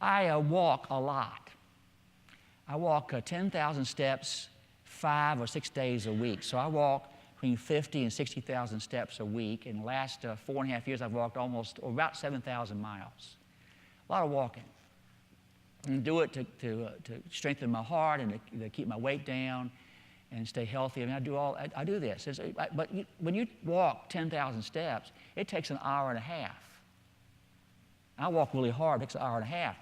I walk a lot. I walk 10,000 steps 5 or 6 days a week. So I walk between 50 and 60,000 steps a week. In the last 4.5 years, I've walked about 7,000 miles. A lot of walking. And do it to strengthen my heart and to keep my weight down and stay healthy. I mean, I do this. But when you walk 10,000 steps, it takes an hour and a half. I walk really hard. It takes an hour and a half.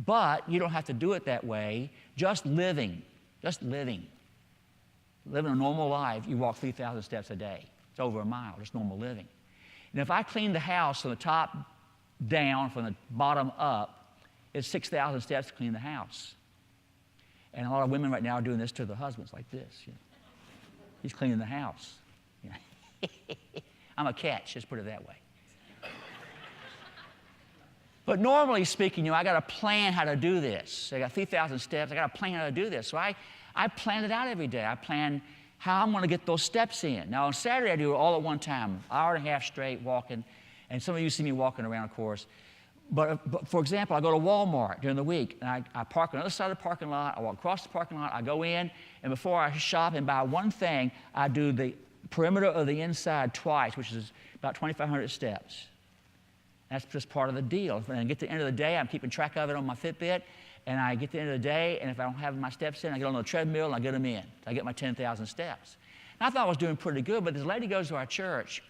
But you don't have to do it that way. Just living, living a normal life, you walk 3,000 steps a day. It's over a mile, just normal living. And if I clean the house from the top down, from the bottom up, it's 6,000 steps to clean the house. And a lot of women right now are doing this to their husbands like this. You know. He's cleaning the house. Yeah. I'm a catch, just put it that way. But normally speaking, I got to plan how to do this. I got 3,000 steps. I got to plan how to do this. So I plan it out every day. I plan how I'm going to get those steps in. Now, on Saturday, I do it all at one time, hour and a half straight walking. And some of you see me walking around, of course. But for example, I go to Walmart during the week, and I park on the other side of the parking lot. I walk across the parking lot. I go in, and before I shop and buy one thing, I do the perimeter of the inside twice, which is about 2,500 steps. That's just part of the deal. When I get to the end of the day, I'm keeping track of it on my Fitbit, and I get to the end of the day, and if I don't have my steps in, I get on the treadmill and I get them in. I get my 10,000 steps. And I thought I was doing pretty good, but this lady goes to our church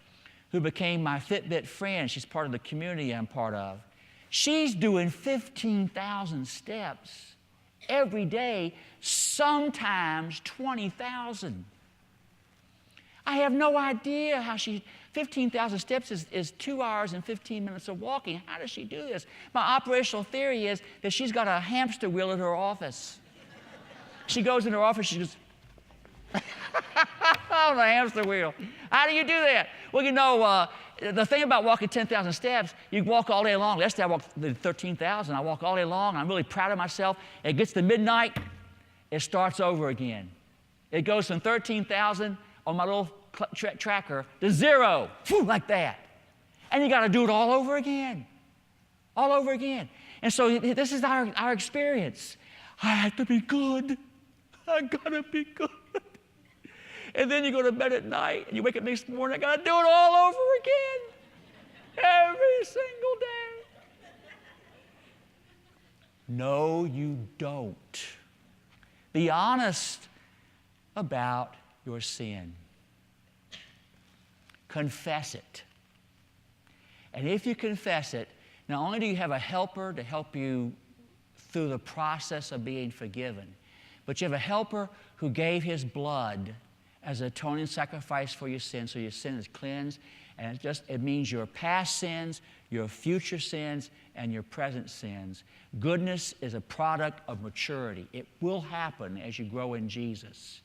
who became my Fitbit friend. She's part of the community I'm part of. She's doing 15,000 steps every day, sometimes 20,000. I have no idea how 15,000 steps is 2 hours and 15 minutes of walking. How does she do this? My operational theory is that she's got a hamster wheel at her office. She goes in her office, she goes, on the hamster wheel. How do you do that? Well, the thing about walking 10,000 steps, you walk all day long. Yesterday I walked 13,000. I walk all day long. I'm really proud of myself. It gets to midnight, it starts over again. It goes from 13,000 on my little tracker to 0, like that. And you got to do it all over again. All over again. And so this is our experience. I have to be good. I got to be good. And then you go to bed at night, and you wake up next morning, I got to do it all over again. Every single day. No, you don't. Be honest about your sin. Confess it. And if you confess it, not only do you have a helper to help you through the process of being forgiven, but you have a helper who gave his blood as an atoning sacrifice for your sin, so your sin is cleansed. And it means your past sins, your future sins, and your present sins. Goodness is a product of maturity. It will happen as you grow in Jesus.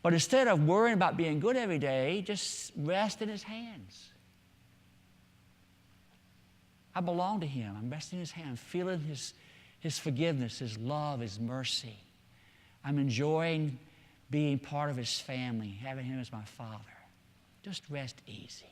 But instead of worrying about being good every day, just rest in his hands. I belong to him. I'm resting in his hand. I'm feeling his forgiveness, his love, his mercy. I'm enjoying being part of his family, having him as my father. Just rest easy.